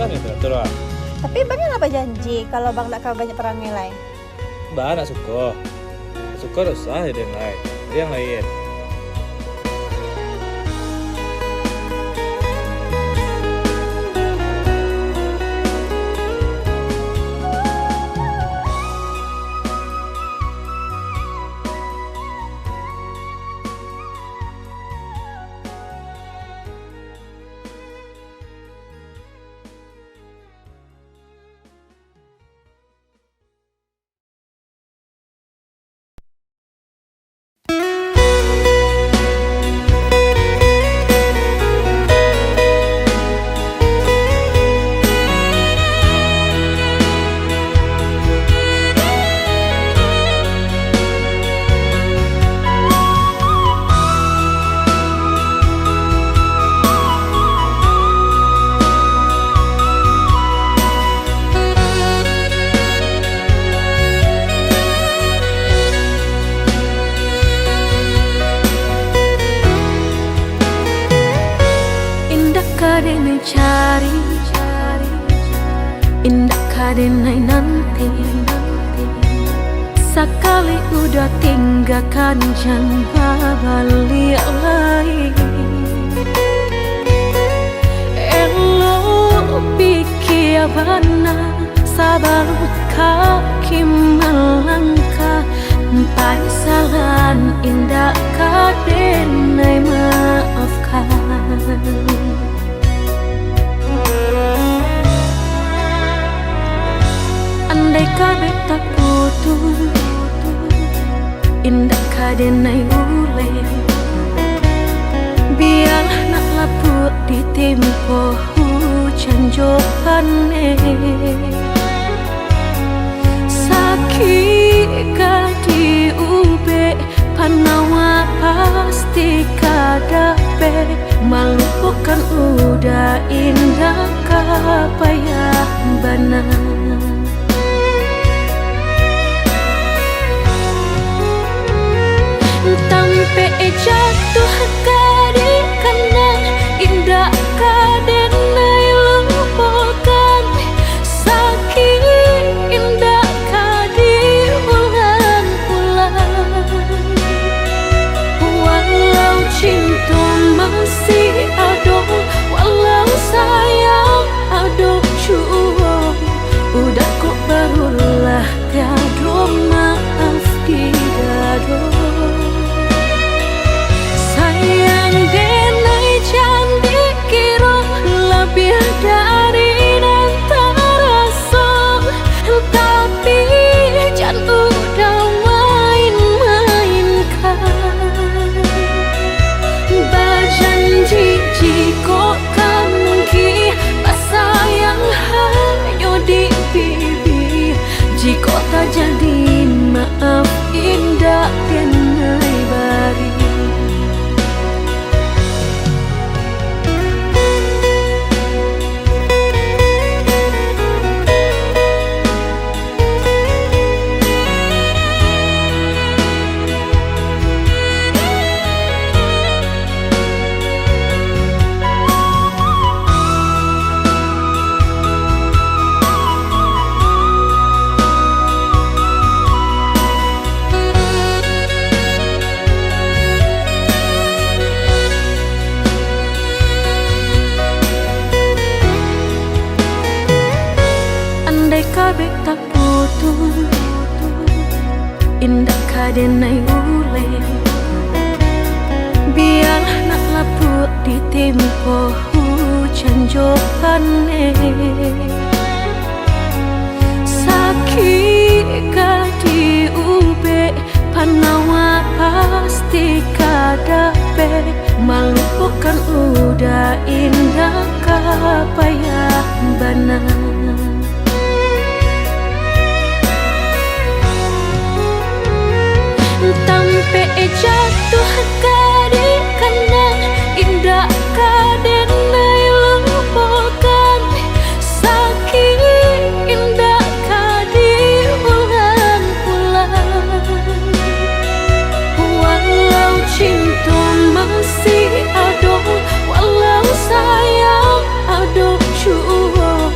susah nih teratur lah. Tapi bang apa janji kalau bang nak banyak perang nilai? Mbak nak suka usah ada yang lain. Ada yang lain. Kadang cari, indah kadang nanti. Sekali udah tinggalkan jangan balik lagi. Elo pikir benar, sabar kaki melangkah. Paisalan indah kadang maafkan. Andai kabeh tak putus, indah kadenai ule. Biar nak lapuk di tempo hujan johane. Sakit di ube, panawa pasti kadape. Malu bukan udah indah kapayah benar. Sampai jatuh kadi kanan indah kadenai lupakan. Sakit indah kadi ulang-ulang. Walau cinta masih ada, walau sayang ada jua, udah kok barulah tiada maaf di dada. Sayang denai cantik kira lebih dari antara song. Tapi jangan udah main-mainkan. Berjanji jika kangki sayang hanya di pipi. Jika tak jadi maaf indah denai bari. Kabeh tak putus, indah kadenai ule. Biar nak lapuk di tempo hujan johane. Sakit di ube, panawa pasti kadape. Malu bukan udah indah kapayah benar. Sampai jatuh kadi kanan indah kadenai lupakan. Sakit indah kadi ulang-ulang. Walau cinta masih ada, walau sayang ada jua,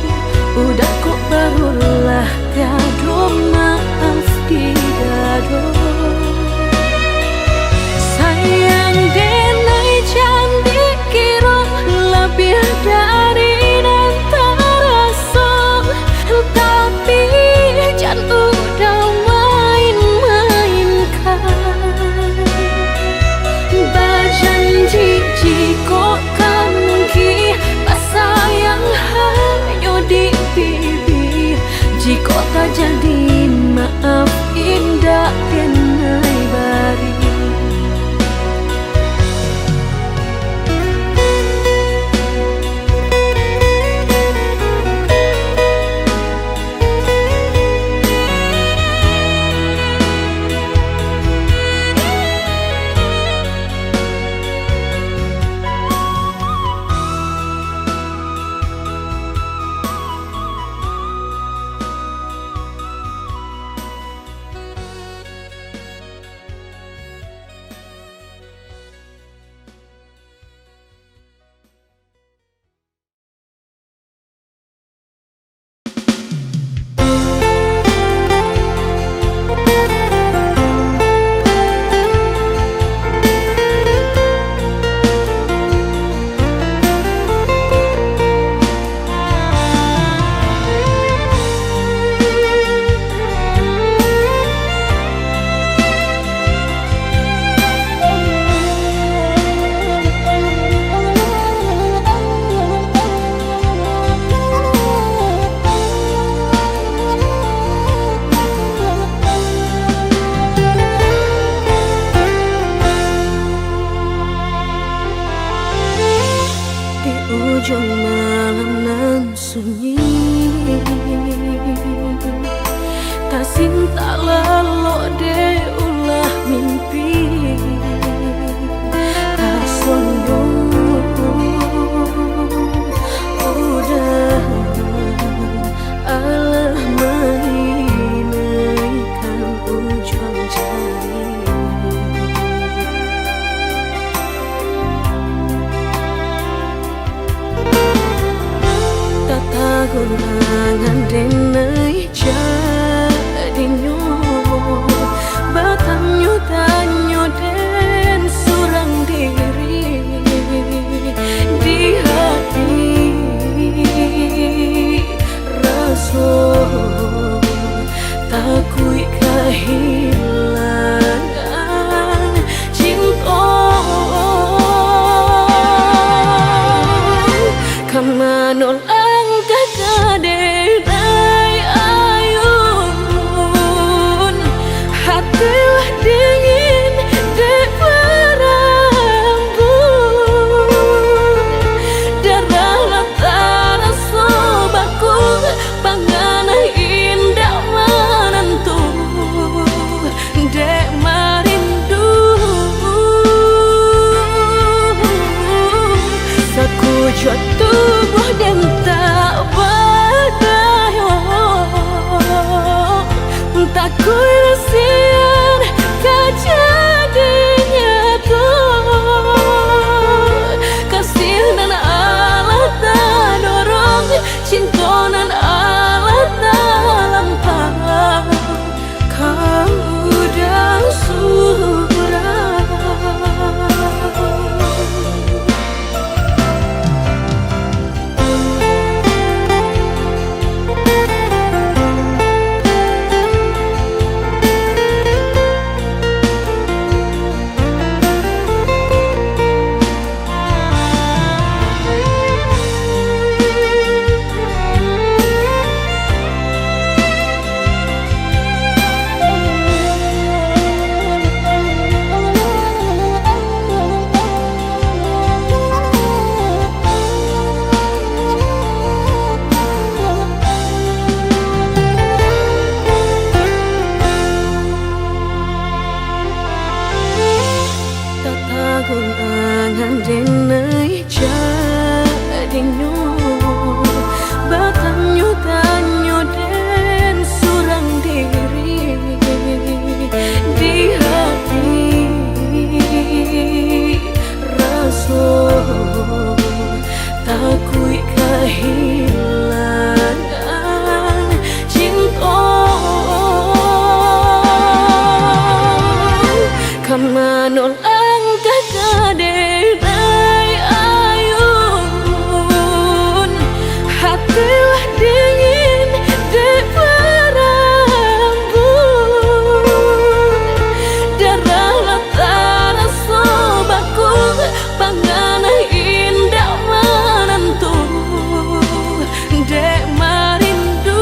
gunangan denai jadinyo batanyo tanyo den surang diri di hati raso takui kehilangan cinta kamanol ang kakadenay ayun hatilah dingin di perambun darahlah terasa baku panganah indah menentu dek marindu sakujud tubuh dan tak berdaya tak kuilasian kejadinya tuh kasih dan Allah tak dorong cinta dan Allah tak lampau kau dah surah. Gunangan denai jadinyo batanyo tanyo den surang diri di hati raso takui kehilangan cinta kamanol kakadenay ayun hatilah dingin di perambun darahlah terasa baku panganah indah menentu dek marindu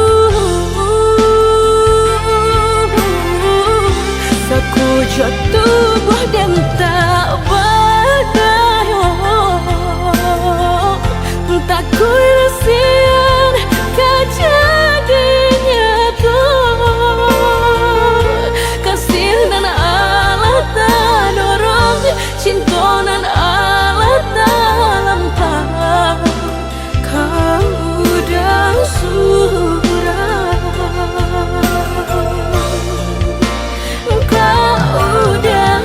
sakujud tubuh dan tak berdaya tak kuilasian kejadinya tuh kasih dan Allah tak dorong cinta dan Allah tak lampau kau dah surah kau dah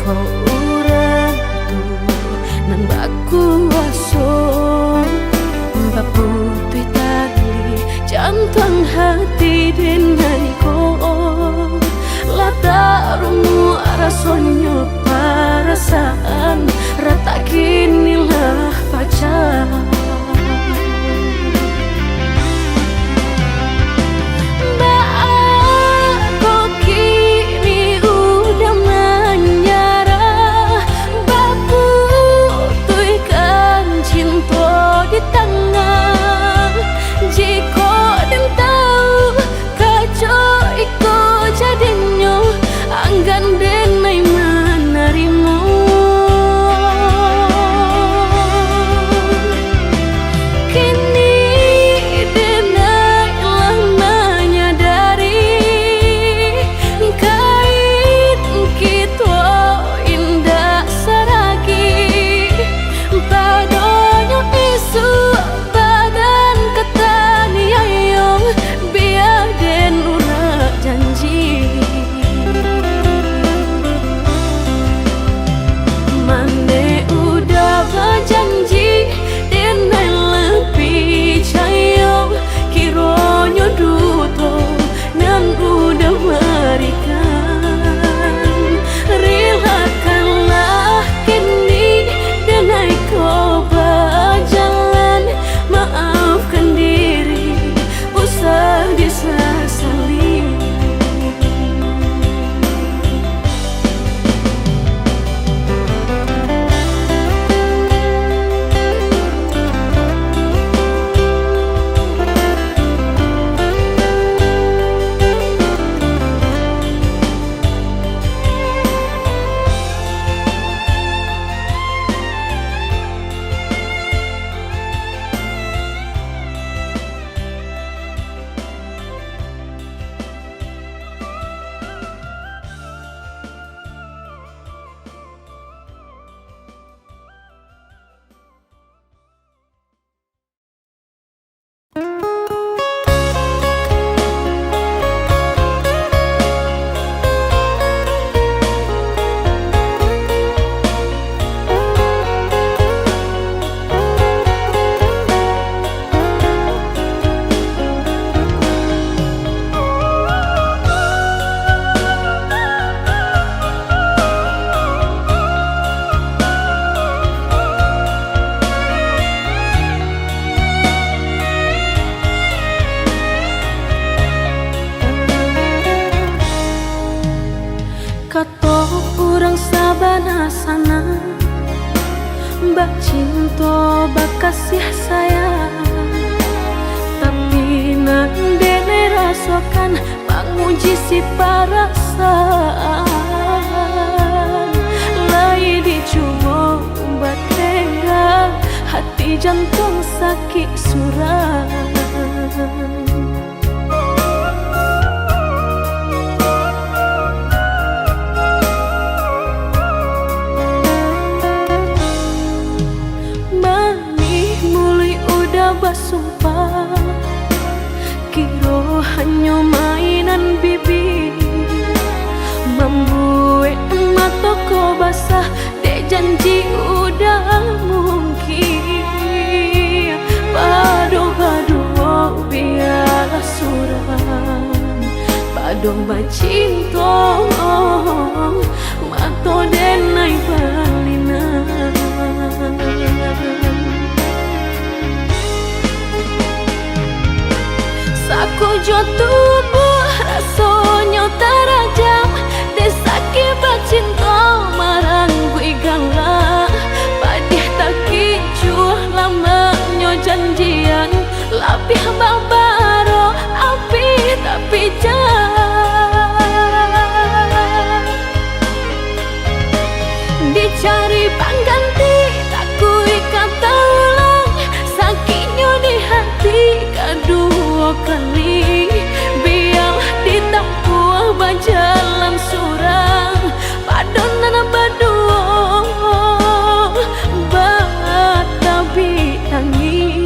ko urang tu nan baku aso baputui tali jantung hati denai ko lata rumu rasonyo perasaan rata kinilah pacar. Bak cinta, bak kasih sayang, tapi nan dene rasakan menguji si perasaan. Lai dicoba umbat tega, hati jantung sakit suram. Sumpah kiro hanya mainan bibir, membuat mataku basah dek janji udah mungkin. Padu-padu biarlah suram, padu bacinta mato denai balinan. Saku jo tubuh rasanya terajam, desaki bacinta marang gue galak. Padih tak kicuh lamanya janjian, lapih babaro api tapi jangan dicari pengganti, tak kui kata ulang sakitnya di hati kedua kali. Biar ditempuh berjalan surang padonan berdua batabi tangi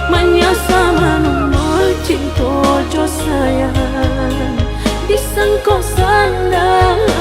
menyasa menunggu cinta jo sayang disangko sandang.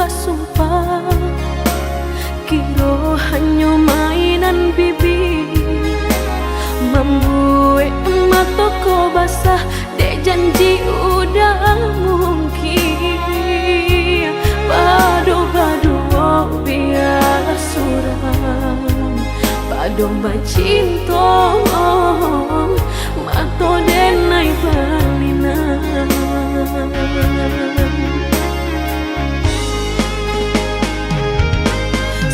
sumpah, kiro hanya mainan bibir. Membuat emak toko basah, dek janji udah mungkin. Badu-badu biarlah suram, badu bacinto mato denai balinan.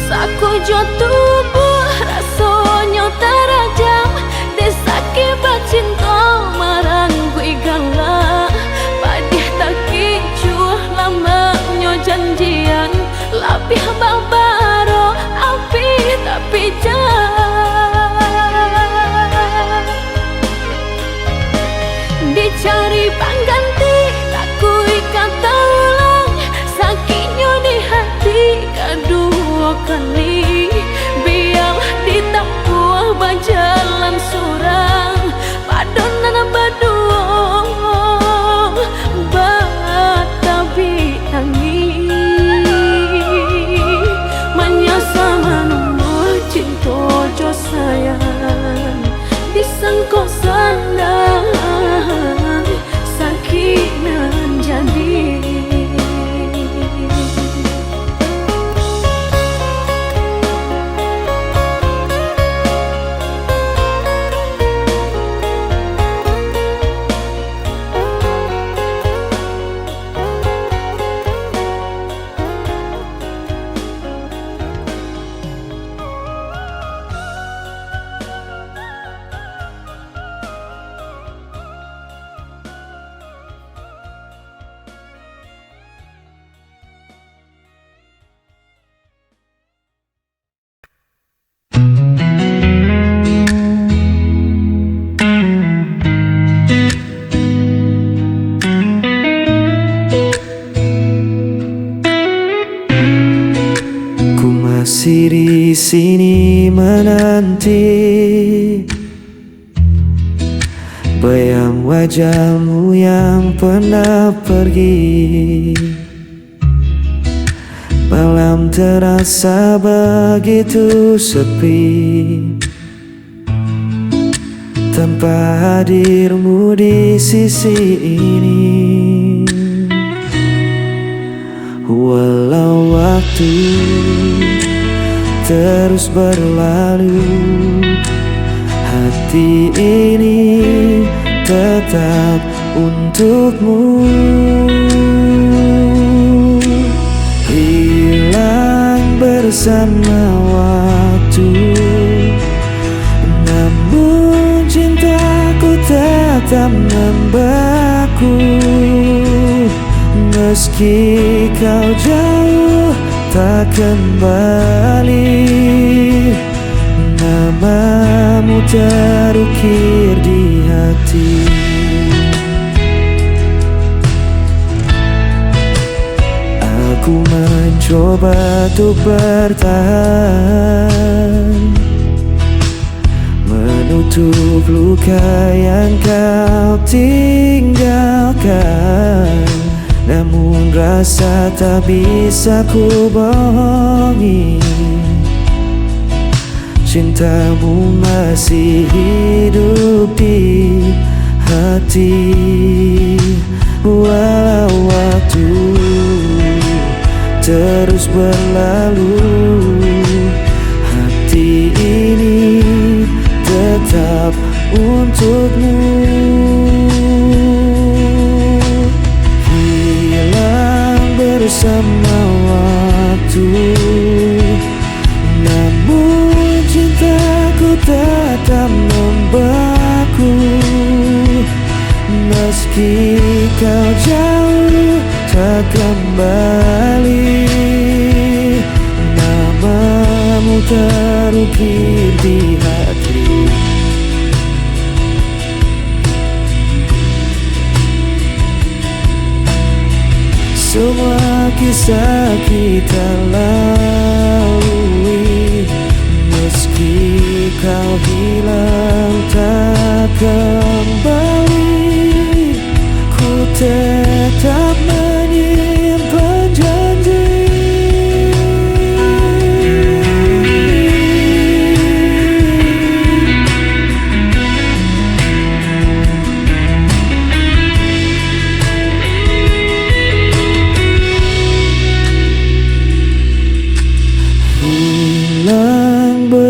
Saku jo tubuh rasanya terajam, desake bacinto marang gue galak. Padih tak kicuh lamanya janjian, lapih babaro api tapi jahat. Dicari pengganti takui kata ulang, sakitnya di hati kedua kali. Biar ditempuh berjalan surang, padonan berdua batabi tangi. Menyasa menunggu cinta jo sayang, disangko sandang sakinan jadi. Masih di sini menanti bayang wajahmu yang pernah pergi. Malam terasa begitu sepi tanpa hadirmu di sisi ini. Walau waktu terus berlalu, hati ini tetap untukmu. Hilang bersama waktu, namun cintaku tetap membeku. Meski kau jauh tak kembali, namamu terukir di hati. Aku mencoba untuk bertahan, menutup luka yang kau tinggalkan. Namun rasa tak bisa ku bohongi, cintamu masih hidup di hati. Walau waktu terus berlalu, hati ini tetap untukmu. Bersama waktu, namun cintaku tetap membeku. Meski kau jauh tak kembali, namamu terukir di hati. Semua kisah kita lalui, meski kau hilang tak kembali, ku tetap menyimpan janji.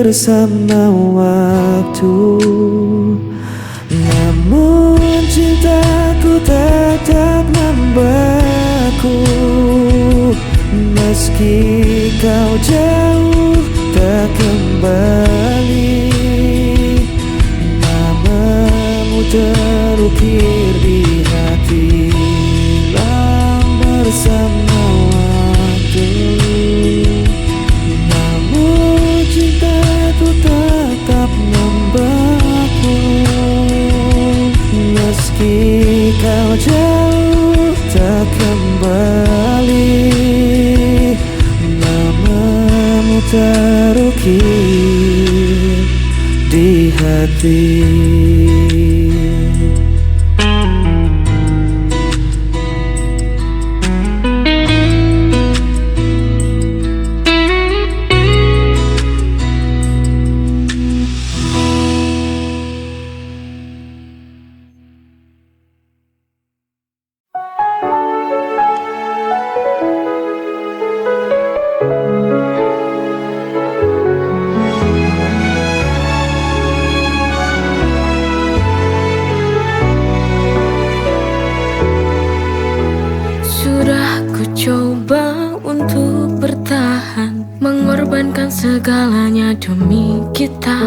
bersama waktu. Namun cintaku tetap membeku, meski kau jauh tak kembali. Namamu terukir di hati, hilang bersama waktu. Namun cintaku tetap membeku, meski kau jauh tak kembali. Namamu terukir di hati. Sudah ku coba untuk bertahan, mengorbankan segalanya demi kita,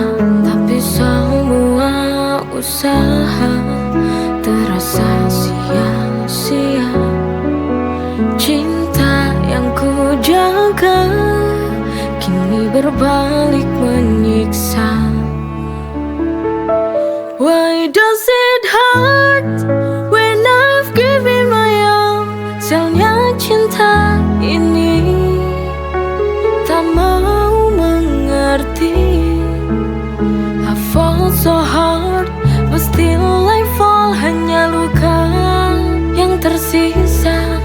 tapi semua usaha terasa sia-sia. Cinta yang ku jaga kini berbalik menyiksa. Why does it hurt when I've given my all? Sialnya cinta ini tak mau mengerti. I fall so hard, but still I fall. Hanya luka yang tersisa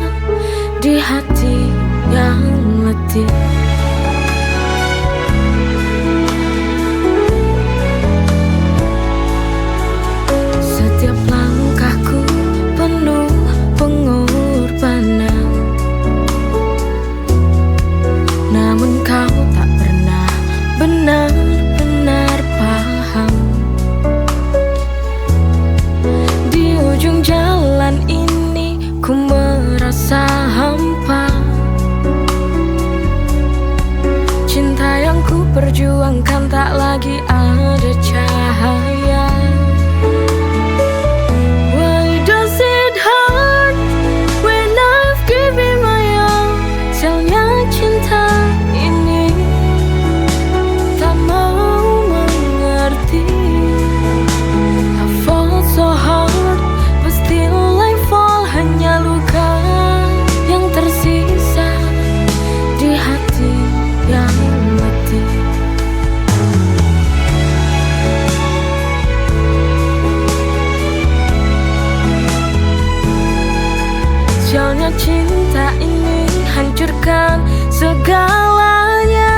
di hati yang letih. Setiap langkahku penuh pengorbanan, namun kau tak pernah benar-benar paham. Di ujung jalan ini ku merasa hampa. Cinta yang ku perjuangkan tak lagi ada cahaya. Why does it hurt when I've given my all? Sialnya cinta ini tak mau mengerti. I fall so hard, but still I fall. Hanya luka yang tersisa di hati yang letih. Sialnya cinta ini hancurkan segalanya.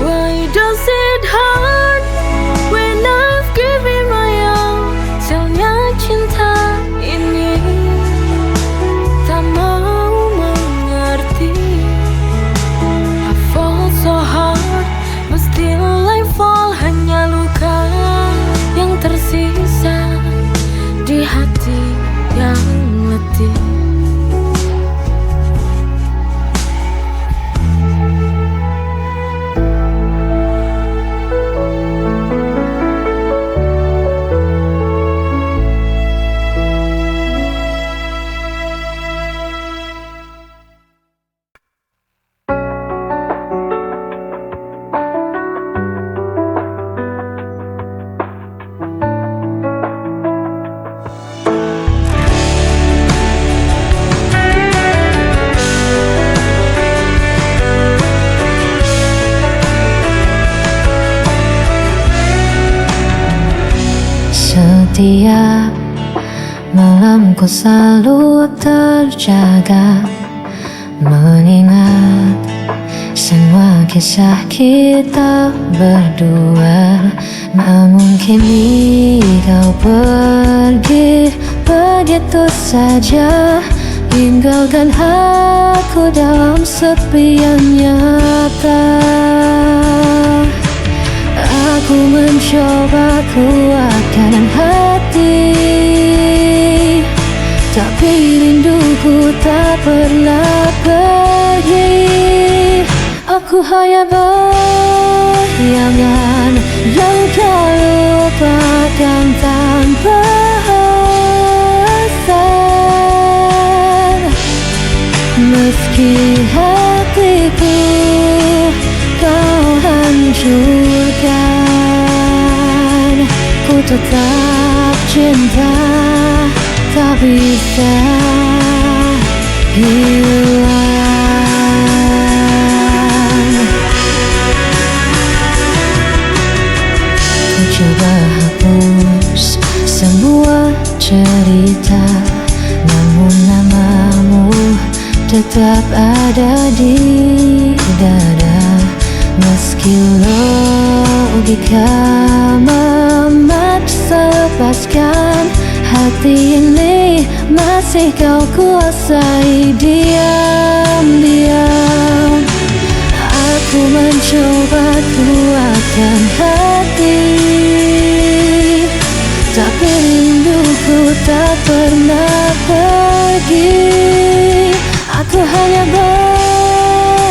Why does it hurt when I've given my all? Sialnya cinta ini tak mau mengerti. I fall so hard, but still I fall. Hanya luka yang tersisa di hati yang letih. Setiap malamku selalu terjaga, mengingat semua kisah kita berdua. Namun kini kau pergi begitu saja, tinggalkan aku dalam sepi yang nyata. Aku mencoba kuatkan hati, tapi rinduku tak pernah pergi. Aku hanya bayangan yang kau lupakan tanpa alasan. Meski hatiku kau hancurkan, ku tetap cinta, tak bisa hilang. Ku coba hapus semua cerita, namun namamu tetap ada di dada. Meski logika memaksa lepaskan, hati ini masih kau kuasai diam-diam. Aku mencoba kuatkan hati, tapi rinduku tak pernah pergi. Aku hanya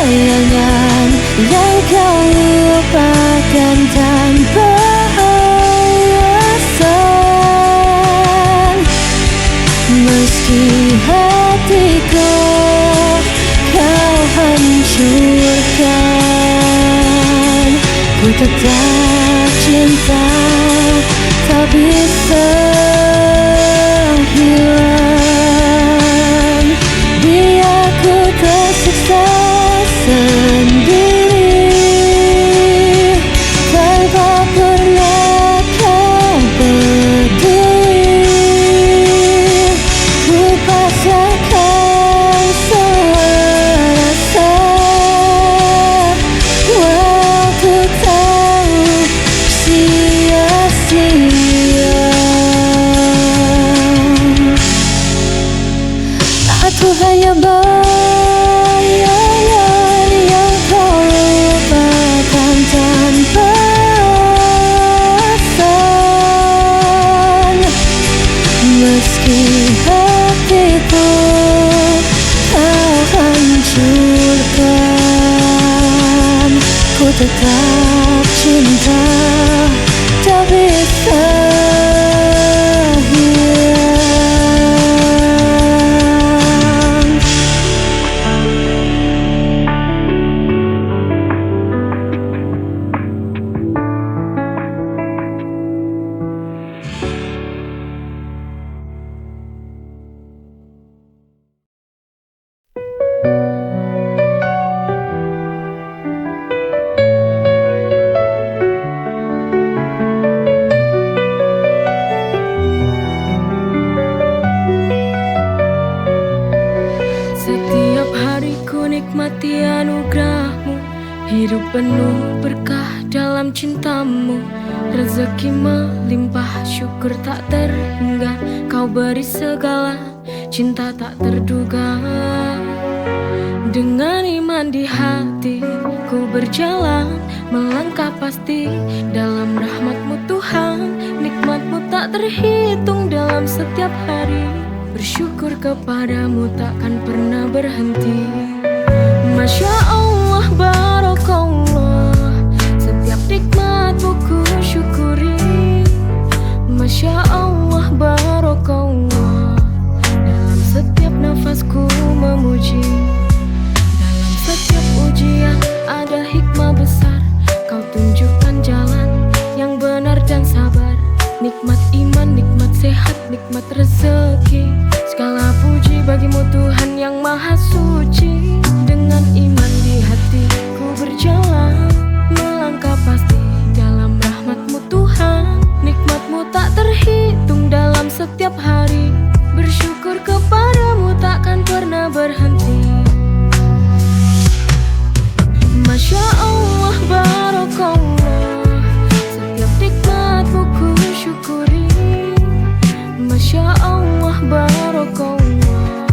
bayangan yang kau lupakan tanpa alasan. Meski hatiku kau hancurkan, ku tetap cinta, tak bisa hilang. Biar ku tersiksa sendiri, tanpa pernah kau peduli. Ku pasrahkan semua rasa, walau ku tahu sia-sia. Aku hanya bayangan yang kau lupakan tanpa alasan. Meski hatiku kau hancurkan, ku tetap cinta, tak bisa hilang. Setiap hari ku nikmati anugerahmu, hidup penuh berkah dalam cintamu. Rezeki melimpah, syukur tak terhingga, kau beri segala, cinta tak terduga. Dengan iman di hati, ku berjalan, melangkah pasti dalam rahmat-Mu Tuhan. Nikmat-Mu tak terhitung dalam setiap hari, bersyukur kepadamu takkan pernah berhenti. Masya Allah, barakallah, setiap nikmat-Mu ku syukuri. Masya Allah, barakallah, dalam setiap nafasku memuji. Dalam setiap ujian ada hikmah besar, kau tunjukkan jalan yang benar dan sabar. Nikmat iman, nikmat sehat, nikmat rezeki, segala puji bagimu Tuhan yang maha suci. Dengan iman di hati ku berjalan, melangkah pasti dalam rahmat-Mu Tuhan. Nikmat-Mu tak terhitung dalam setiap hari, bersyukur kepadamu takkan pernah berhenti. Masya Allah, barakallah, setiap nikmat-Mu ku syukuri. Masya Allah, barakallah,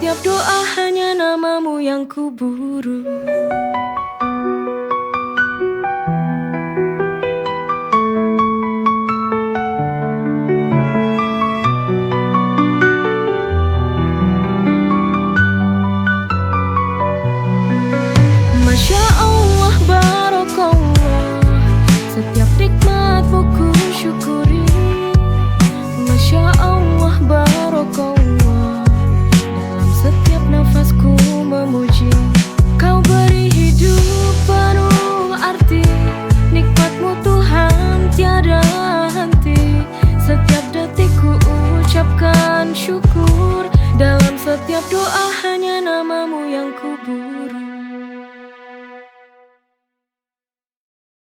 Setiap doa hanya namamu yang kuburu.